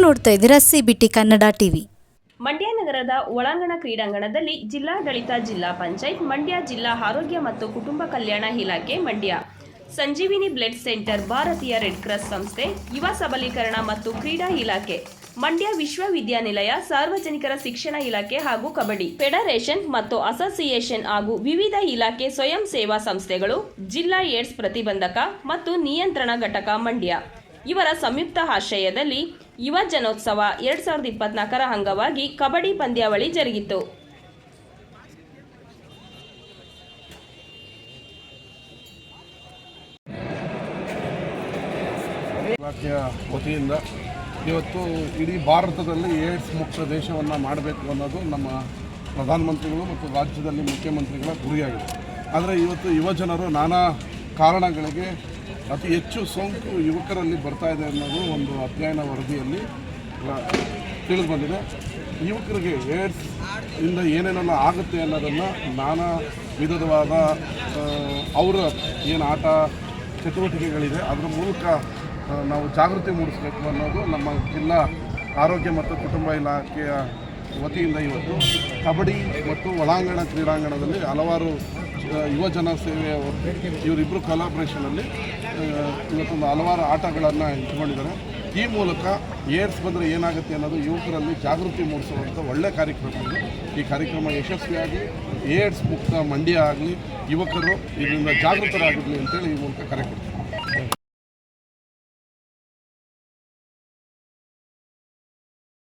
ನೋಡ್ತಾ ಇದ್ದೀರಾ CBT Kannada TV. Mandya ನಗರದ ಒಳಾಂಗಣ ಕ್ರೀಡಾಂಗಣದಲ್ಲಿ ಜಿಲ್ಲಾಡಳಿತ, ಜಿಲ್ಲಾ ಪಂಚಾಯತ್, ಮಂಡ್ಯ ಜಿಲ್ಲಾ ಆರೋಗ್ಯ ಮತ್ತು ಕುಟುಂಬ ಕಲ್ಯಾಣ ಇಲಾಖೆ, ಮಂಡ್ಯ ಸಂಜೀವಿನಿ ಬ್ಲಡ್ ಸೆಂಟರ್, ಭಾರತೀಯ ರೆಡ್ ಕ್ರಾಸ್ ಸಂಸ್ಥೆ, ಯುವ ಸಬಲೀಕರಣ ಮತ್ತು ಕ್ರೀಡಾ ಇಲಾಖೆ, ಮಂಡ್ಯ ವಿಶ್ವವಿದ್ಯಾನಿಲಯ, ಸಾರ್ವಜನಿಕರ ಶಿಕ್ಷಣ ಇಲಾಖೆ ಹಾಗೂ ಕಬಡ್ಡಿ ಫೆಡರೇಷನ್ ಮತ್ತು ಅಸೋಸಿಯೇಷನ್ ಹಾಗೂ ವಿವಿಧ ಇಲಾಖೆ ಸ್ವಯಂ ಸೇವಾ ಸಂಸ್ಥೆಗಳು, ಜಿಲ್ಲಾ ಏಡ್ಸ್ ಪ್ರತಿಬಂಧಕ ಮತ್ತು ನಿಯಂತ್ರಣ ಘಟಕ ಮಂಡ್ಯ ಇವರ ಸಂಯುಕ್ತ ಆಶ್ರಯದಲ್ಲಿ ಯುವ ಜನೋತ್ಸವ 2024ರ ಅಂಗವಾಗಿ ಕಬಡ್ಡಿ ಪಂದ್ಯಾವಳಿ ಜರುಗಿತು. ಇಲಾಖೆಯ ವತಿಯಿಂದ ಇವತ್ತು ಇಡೀ ಭಾರತದಲ್ಲಿ ಏಡ್ಸ್ ಮುಕ್ತ ದೇಶವನ್ನು ಮಾಡಬೇಕು ಅನ್ನೋದು ನಮ್ಮ ಪ್ರಧಾನಮಂತ್ರಿಗಳು ಮತ್ತು ರಾಜ್ಯದಲ್ಲಿ ಮುಖ್ಯಮಂತ್ರಿಗಳ ಗುರಿಯಾಗಿದೆ. ಆದರೆ ಇವತ್ತು ಯುವಜನರು ನಾನಾ ಕಾರಣಗಳಿಗೆ ಅತಿ ಹೆಚ್ಚು ಸೋಂಕು ಯುವಕರಲ್ಲಿ ಬರ್ತಾ ಇದೆ ಅನ್ನೋದು ಒಂದು ಅಧ್ಯಯನ ವರದಿಯಲ್ಲಿ ತಿಳಿದುಬಂದಿದೆ. ಯುವಕರಿಗೆ ಏಡ್ಸ್ ಇಂದ ಏನೇನೆಲ್ಲ ಆಗುತ್ತೆ ಅನ್ನೋದನ್ನು ನಾನಾ ವಿಧವಾದ ಅವರ ಏನು ಆಟ ಚಟುವಟಿಕೆಗಳಿದೆ ಅದರ ಮೂಲಕ ನಾವು ಜಾಗೃತಿ ಮೂಡಿಸಬೇಕು ಅನ್ನೋದು ನಮ್ಮ ಜಿಲ್ಲಾ ಆರೋಗ್ಯ ಮತ್ತು ಕುಟುಂಬ ಇಲಾಖೆಯ ವತಿಯಿಂದ ಇವತ್ತು ಕಬಡ್ಡಿ ಮತ್ತು ಒಳಾಂಗಣ ಕ್ರೀಡಾಂಗಣದಲ್ಲಿ ಹಲವಾರು ಯುವಜನ ಸೇವೆಯ ಇವರಿಬ್ಬರು ಕೊಲಾಬ್ರೇಷನಲ್ಲಿ ಇವತ್ತೊಂದು ಹಲವಾರು ಆಟಗಳನ್ನು ಇಟ್ಕೊಂಡಿದ್ದಾರೆ. ಈ ಮೂಲಕ ಏಡ್ಸ್ ಬಂದರೆ ಏನಾಗುತ್ತೆ ಅನ್ನೋದು ಯುವಕರಲ್ಲಿ ಜಾಗೃತಿ ಮೂಡಿಸುವಂಥ ಒಳ್ಳೆಯ ಕಾರ್ಯಕ್ರಮ ಇದೆ. ಈ ಕಾರ್ಯಕ್ರಮ ಯಶಸ್ವಿಯಾಗಿ ಏಡ್ಸ್ ಮುಕ್ತ ಮಂಡ್ಯ ಆಗಲಿ, ಯುವಕರು ಇದರಿಂದ ಜಾಗೃತರಾಗಿರಲಿ ಅಂತೇಳಿ ಈ ಮೂಲಕ ಕರೆ ಕೊಡ್ತೀವಿ.